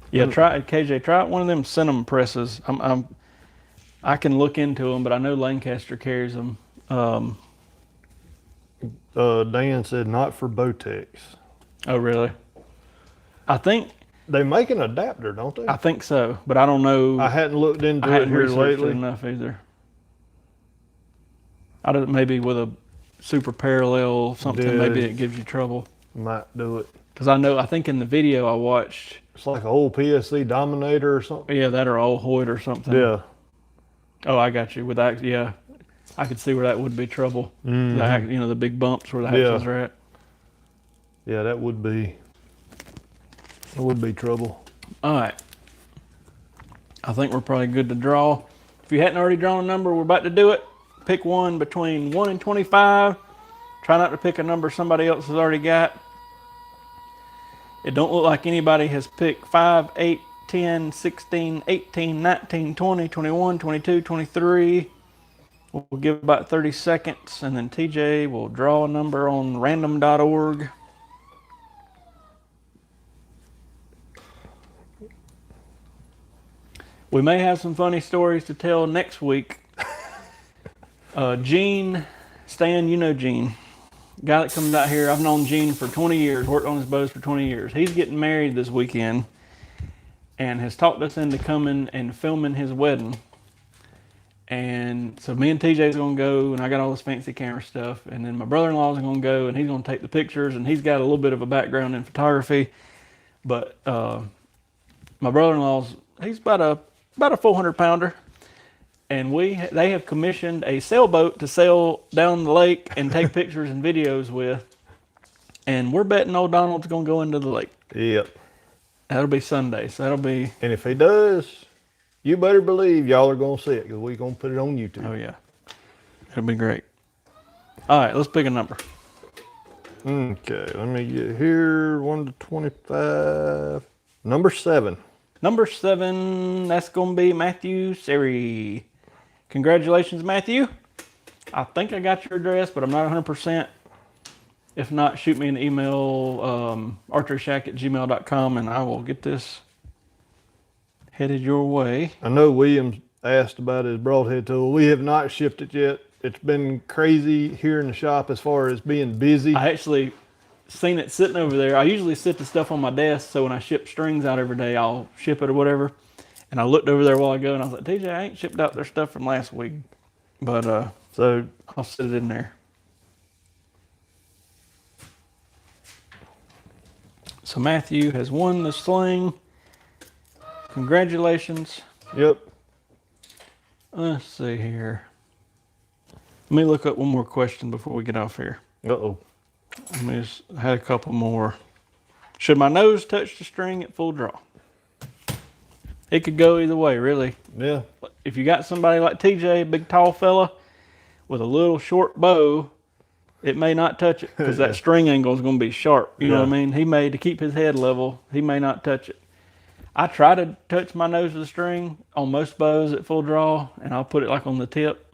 A: Yeah, try it, KJ. Try one of them Synum presses. I can look into them, but I know Lancaster carries them.
B: Dan said not for Bowtex.
A: Oh, really? I think
B: they make an adapter, don't they?
A: I think so, but I don't know.
B: I hadn't looked into
A: I
B: it
A: hadn't
B: here
A: researched
B: lately.
A: it enough either. I don't. Maybe with a super parallel something,
B: Yeah.
A: maybe it gives you trouble.
B: Might do it.
A: Because I think in the video I watched.
B: It's like an old PSC Dominator or something.
A: Yeah, that or old Hoyt or something.
B: Yeah.
A: Oh, I got you. With that, yeah, I could see where that would be trouble.
B: Mm-hmm.
A: The big bumps where the axles are at.
B: Yeah, that would be trouble.
A: All right. I think we're probably good to draw. If you hadn't already drawn a number, we're about to do it. Pick one between 1 and 25. Try not to pick a number somebody else has already got. It don't look like anybody has picked 5, 8, 10, 16, 18, 19, 20, 21, 22, 23. We'll give about 30 seconds, and then TJ will draw a number on random.org. We may have some funny stories to tell next week. Gene, Stan, you know Gene. Guy that comes out here, I've known Gene for 20 years, worked on his bows for 20 years. He's getting married this weekend and has talked us into coming and filming his wedding. And so me and TJ's gonna go, and I got all this fancy camera stuff, and then my brother-in-law's gonna go, and he's gonna take the pictures, and he's got a little bit of a background in photography. But my brother-in-law's, he's about a 400-pounder. And they have commissioned a sailboat to sail down the lake and take pictures and videos with. And we're betting old Donald's going to go into the lake.
B: Yep.
A: That'll be Sunday, so that'll be.
B: And if he does, you better believe y'all are gonna see it because we're gonna put it on YouTube.
A: Oh yeah, it'll be great. All right, let's pick a number.
B: Okay, let me get here. 1 to 25. Number 7.
A: Number 7. That's gonna be Matthew Seri. Congratulations, Matthew. I think I got your address, but I'm not 100%. If not, shoot me an email, archeryshack@gmail.com, and I will get this headed your way.
B: I know Williams asked about his broadhead tool. We have not shipped it yet. It's been crazy here in the shop as far as being busy.
A: I actually seen it sitting over there. I usually sit the stuff on my desk, so when I ship strings out every day, I'll ship it or whatever. And I looked over there a while ago, and I was like, TJ, I ain't shipped out their stuff from last week. But
B: So
A: I'll sit it in there. So Matthew has won the sling. Congratulations.
B: yep.
A: Let's see here. Let me look up one more question before we get off here.
B: Uh-oh.
A: Let me just I had a couple more. Should my nose touch the string at full draw? It could go either way, really.
B: Yeah.
A: If you got somebody like TJ, big tall fella, with a little short bow, it may not touch it because that string angle is going to be sharp. You know what I mean? He may, to keep his head level, he may not touch it. I try to touch my nose with the string on most bows at full draw, and I'll put it like on the tip.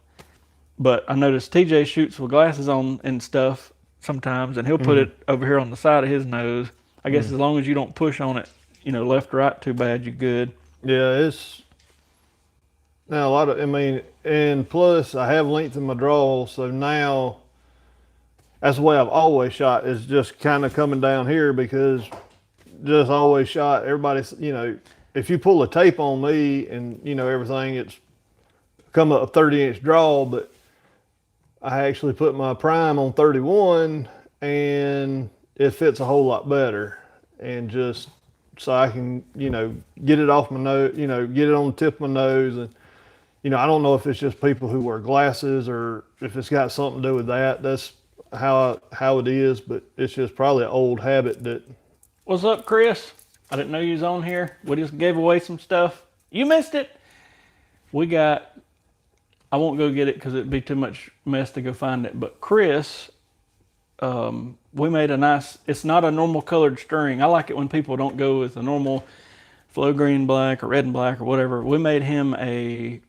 A: But I noticed TJ shoots with glasses on and stuff sometimes, and he'll put it over here on the side of his nose. I guess as long as you don't push on it, left or right too bad, you're good.
B: Yeah, it's now a lot of, and plus I have length in my draw, so now that's the way I've always shot, is just kind of coming down here because just always shot. Everybody's, if you pull a tape on me and, everything, it's come up a 30-inch draw, but I actually put my prime on 31 and it fits a whole lot better. And just so I can, get it off my nose, get it on the tip of my nose. And, I don't know if it's just people who wear glasses or if it's got something to do with that. That's how it is, but it's just probably an old habit that.
A: What's up, Chris? I didn't know you was on here. We just gave away some stuff. You missed it. I won't go get it because it'd be too much mess to go find it. But Chris, we made a nice, it's not a normal colored string. I like it when people don't go with a normal flow green black or red and black or whatever. We made him a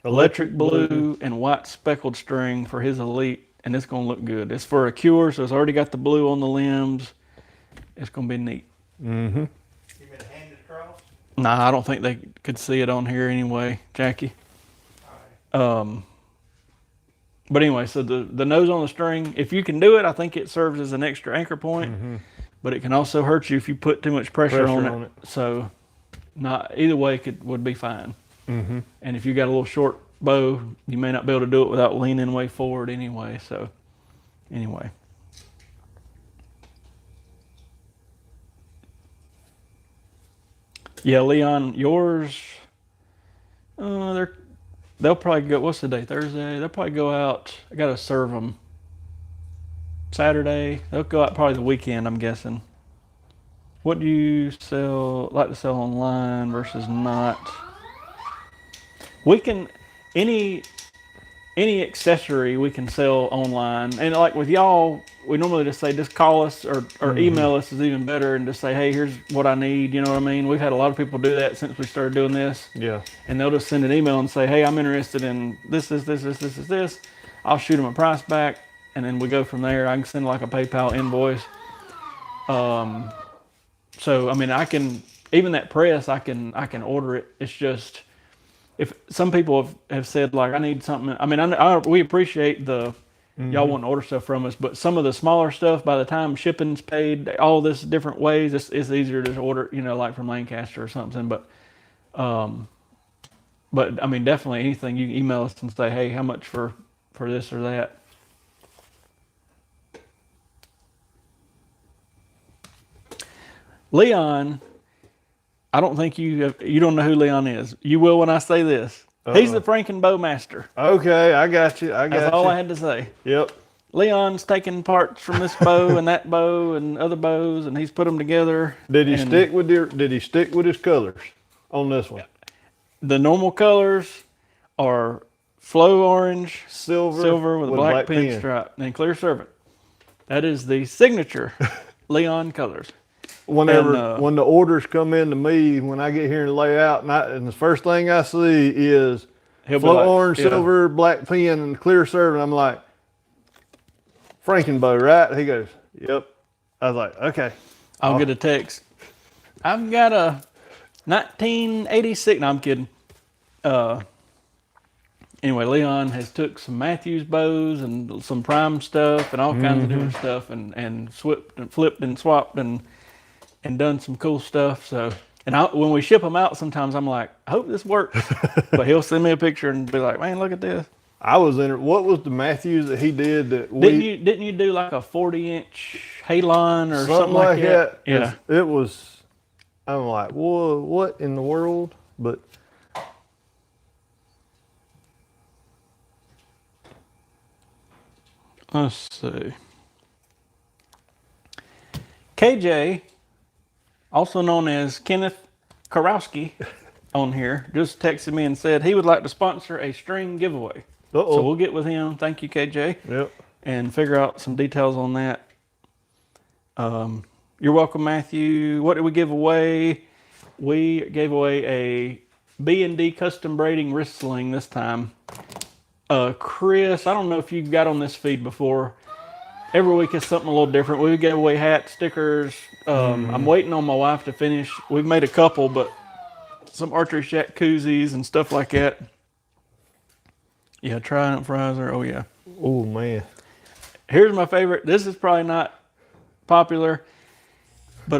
A: electric blue and white speckled string for his Elite, and it's going to look good. It's for a cure, so it's already got the blue on the limbs. It's going to be neat.
B: Mm-hmm.
C: You mean to hand it across?
A: Nah, I don't think they could see it on here anyway, Jackie. But anyway, so the nose on the string, if you can do it, I think it serves as an extra anchor point, but it can also hurt you if you put too much pressure on it. So not either way would be fine.
B: Mm-hmm.
A: And if you got a little short bow, you may not be able to do it without leaning way forward anyway. So anyway. Yeah, Leon, yours, they'll probably go, what's the day, Thursday? They'll probably go out, I got to serve them Saturday. They'll go out probably the weekend, I'm guessing. What do you like to sell online versus not? We can, any accessory we can sell online. And like with y'all, we normally just say, just call us or email us is even better and just say, hey, here's what I need. You know what I mean? We've had a lot of people do that since we started doing this.
B: Yeah.
A: And they'll just send an email and say, hey, I'm interested in this. I'll shoot them a price back. And then we go from there. I can send like a PayPal invoice. So, I can, even that press, I can order it. It's just, if some people have said like, I need something, we appreciate y'all wanting to order stuff from us, but some of the smaller stuff, by the time shipping's paid, all this different ways, it's easier to order, like from Lancaster or something. But definitely anything, you can email us and say, hey, how much for this or that. Leon, I don't think you don't know who Leon is. You will when I say this. He's the Franken Bowmaster.
B: Okay, I got you.
A: That's all I had to say.
B: Yep.
A: Leon's taking parts from this bow and that bow and other bows, and he's put them together.
B: Did he
A: and
B: stick with his colors on this one?
A: The normal colors are flow orange,
B: Silver
A: with a
B: with a
A: black,
B: black
A: pin
B: pin.
A: stripe, and clear servant. That is the signature Leon colors.
B: Whenever
A: And,
B: when the orders come in to me, when I get here and lay out, and the first thing I see is
A: He'll be
B: flow
A: like,
B: orange,
A: yeah.
B: silver, black pin, and clear servant. I'm like, Frankenbow, right? He goes, yep. I was like, okay.
A: I'll get a text. I've got a 1986. No, I'm kidding. Anyway, Leon has took some Matthews bows and some prime stuff and all kinds of different stuff and flipped and swapped and done some cool stuff. So, and when we ship them out, sometimes I'm like, I hope this works. But he'll send me a picture and be like, man, look at this.
B: I was in it. What was the Matthews that he did that
A: Didn't you do like a 40-inch Halon or something like that? Yeah.
B: It was. I'm like, whoa, what in the world? But
A: let's see. KJ, also known as Kenneth Karowski, on here, just texted me and said he would like to sponsor a string giveaway. So we'll get with him. Thank you, KJ.
B: Yep.
A: And figure out some details on that. You're welcome, Matthew. What did we give away? We gave away a B&D custom braiding wrist sling this time. Chris, I don't know if you've got on this feed before. Every week is something a little different. We gave away hats, stickers. I'm waiting on my wife to finish. We've made a couple, but some Archeryshack koozies and stuff like that. Yeah, Trident Frizer. Oh, yeah.
B: Oh, man.
A: Here's my favorite. This is probably not popular, but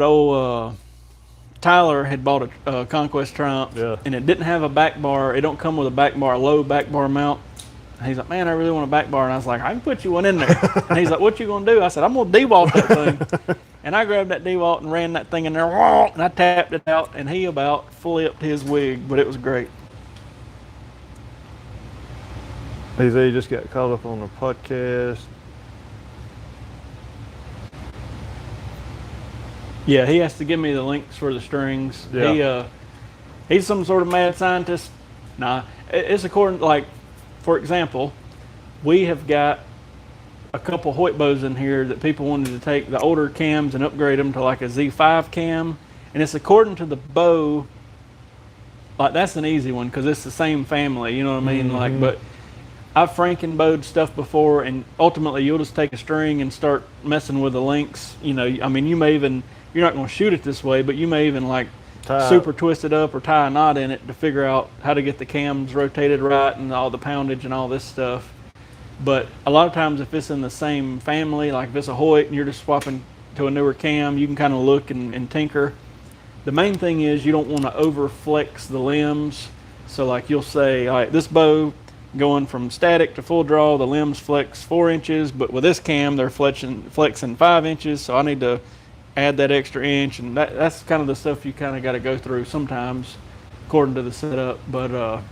A: Tyler had bought a Conquest Triumph, and it didn't have a back bar. It don't come with a back bar, low back bar mount. And he's like, man, I really want a back bar. And I was like, I can put you one in there. And he's like, what you going to do? I said, I'm going to dewalt that thing. And I grabbed that dewalt and ran that thing in there, and I tapped it out, and he about flipped his wig, but it was great.
B: He said he just got caught up on the podcast.
A: Yeah, he has to give me the links for the strings.
B: Yeah.
A: He's some sort of mad scientist. Nah, it's according, like, for example, we have got a couple Hoyt bows in here that people wanted to take the older cams and upgrade them to like a Z5 cam. And it's according to the bow, like that's an easy one because it's the same family, you know what I mean? Like, but I've Frankenbowed stuff before, and ultimately you'll just take a string and start messing with the links. You know, I mean, you're not going to shoot it this way, but you may even like super twist it up or tie a knot in it to figure out how to get the cams rotated right and all the poundage and all this stuff. But a lot of times if it's in the same family, like if it's a Hoyt and you're just swapping to a newer cam, you can kind of look and tinker. The main thing is you don't want to over flex the limbs. So like you'll say, all right, this bow going from static to full draw, the limbs flex 4 inches, but with this cam, they're flexing 5 inches. So I need to add that extra inch, and that's kind of the stuff you kind of got to go through sometimes according to the setup. But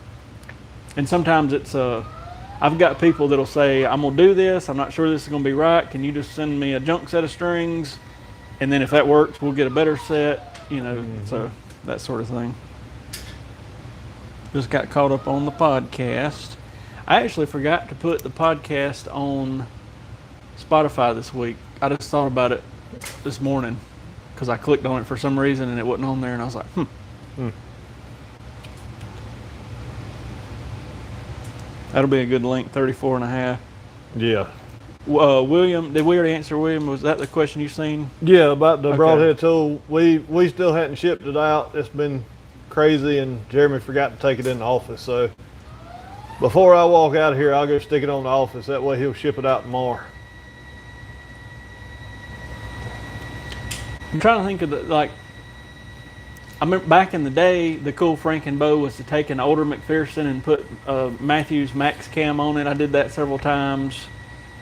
A: and sometimes it's I've got people that'll say, I'm gonna do this, I'm not sure this is gonna be right, can you just send me a junk set of strings, and then if that works we'll get a better set, you know. So that sort of thing. Just got caught up on the podcast. I actually forgot to put the podcast on Spotify this week. I just thought about it this morning because I clicked on it for some reason and it wasn't on there, and I was like, That'll be a good link, 34 and a half.
B: Yeah.
A: William, did we already answer William? Was that the question you seen?
B: Yeah, about the broadhead tool. We still hadn't shipped it out. It's been crazy, and Jeremy forgot to take it in the office. So before I walk out of here, I'll go stick it on the office. That way he'll ship it out tomorrow.
A: I'm trying to think of I remember back in the day, the cool Frankenbow was to take an older McPherson and put Matthews Max Cam on it. I did that several times.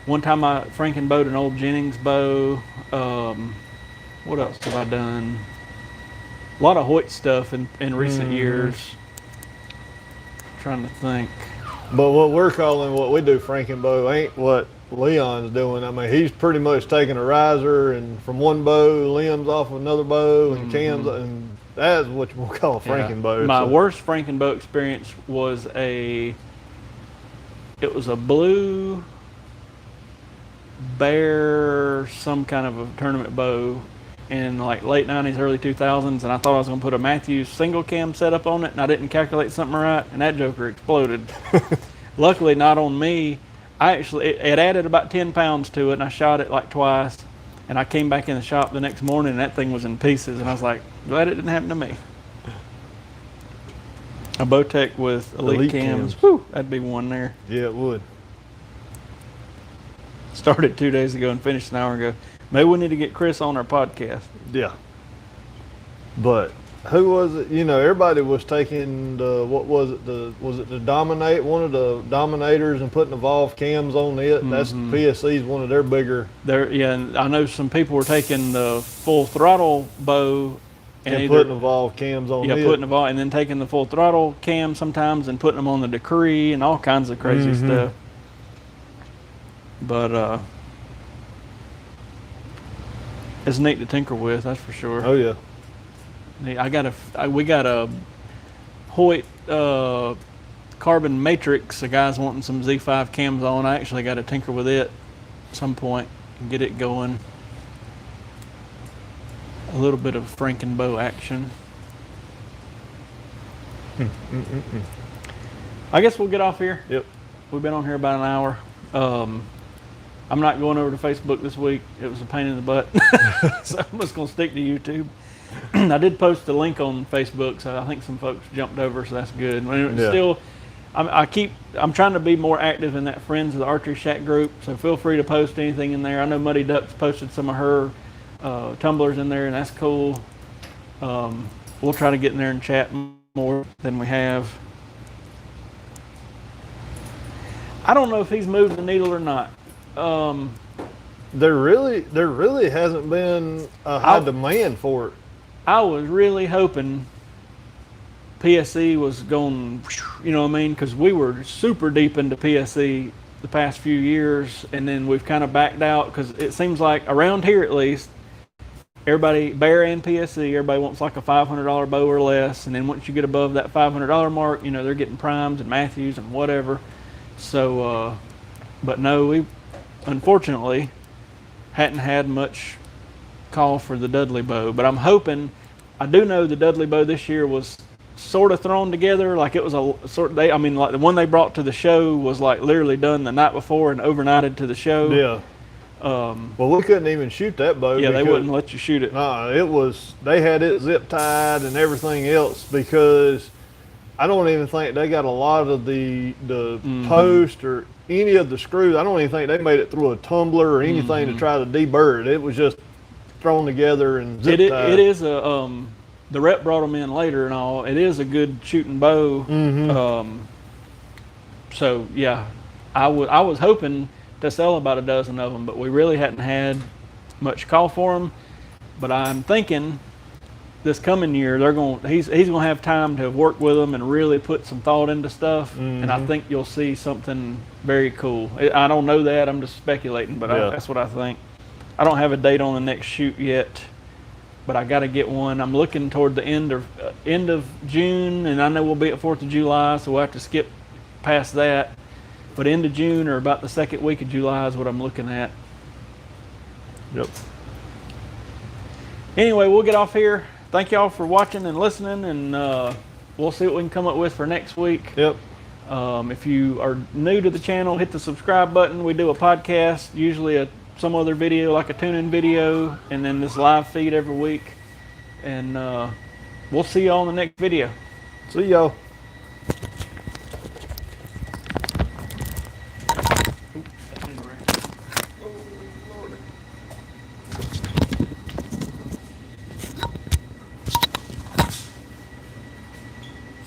A: One time I Frankenbowed an old Jennings bow. What else have I done? A lot of Hoyt stuff in recent years. Trying to think.
B: But what we're calling what we do Frankenbow ain't what Leon's doing. I mean, he's pretty much taking a riser and from one bow, limbs off of another bow, and cams, and that's what you call a Franken bow.
A: My worst Franken bow experience was it was a blue bear, some kind of a tournament bow in like late 90s, early 2000s, and I thought I was going to put a Matthews single cam setup on it, and I didn't calculate something right, and that joker exploded. Luckily, not on me. It added about 10 pounds to it, and I shot it like twice, and I came back in the shop the next morning, and that thing was in pieces, and I was like, glad it didn't happen to me. A Bowtech with elite cams. Whew, that'd be one there.
B: Yeah, it would.
A: Started 2 days ago and finished an hour ago. Maybe we need to get Chris on our podcast.
B: Yeah. But who was it? You know, everybody was taking the, what was it? Was it the Dominate, one of the Dominators, and putting Evolve cams on it? That's PSC's one of their bigger.
A: Yeah, and I know some people were taking the full throttle bow
B: and putting Evolve cams on it.
A: Yeah, putting Evolve, and then taking the full throttle cam sometimes and putting them on the Decree and all kinds of crazy stuff. But it's neat to tinker with, that's for sure.
B: Oh yeah.
A: We got a Hoyt Carbon Matrix. The guy's wanting some Z5 cams on. I actually got to tinker with it at some point and get it going. A little bit of Franken bow action. I guess we'll get off here.
B: Yep.
A: We've been on here about an hour. I'm not going over to Facebook this week. It was a pain in the butt. So I'm just going to stick to YouTube. I did post a link on Facebook, so I think some folks jumped over, so that's good. Still, I'm trying to be more active in that Friends of the Archeryshack group, so feel free to post anything in there. I know Muddy Ducks posted some of her tumblers in there, and that's cool. We'll try to get in there and chat more than we have. I don't know if he's moved the needle or not.
B: There really hasn't been a high demand for it.
A: I was really hoping PSE was going, you know what I mean? Because we were super deep into PSE the past few years, and then we've kind of backed out because it seems like around here at least, everybody, Bear and PSE, everybody wants like a $500 bow or less, and then once you get above that $500 mark, you know, they're getting primes and Matthews and whatever. So, but no, we unfortunately hadn't had much call for the Dudley bow, but I'm hoping. I do know the Dudley bow this year was sort of thrown together, like it was a sort of like the one they brought to the show was like literally done the night before and overnighted to the show.
B: Yeah. Well, we couldn't even shoot that bow.
A: Yeah, they wouldn't let you shoot it.
B: No, they had it zip tied and everything else because I don't even think they got a lot of the post or any of the screws. I don't even think they made it through a tumbler or anything to try to deburr it. It was just thrown together and zip tied.
A: It is a the rep brought them in later and all. It is a good shooting bow. So yeah, I was hoping to sell about a dozen of them, but we really hadn't had much call for them. But I'm thinking this coming year he's gonna have time to work with them and really put some thought into stuff. And I think you'll see something very cool. I don't know that, I'm just speculating, but that's what I think. I don't have a date on the next shoot yet, but I got to get one. I'm looking toward the end of June, and I know we'll be at 4th of July, so we'll have to skip past that. But end of June or about the second week of July is what I'm looking at.
B: Yep.
A: Anyway, we'll get off here. Thank y'all for watching and listening, and we'll see what we can come up with for next week.
B: Yep.
A: If you are new to the channel, hit the subscribe button. We do a podcast, usually some other video, like a tune-in video, and then this live feed every week. And we'll see y'all in the next video.
B: See y'all.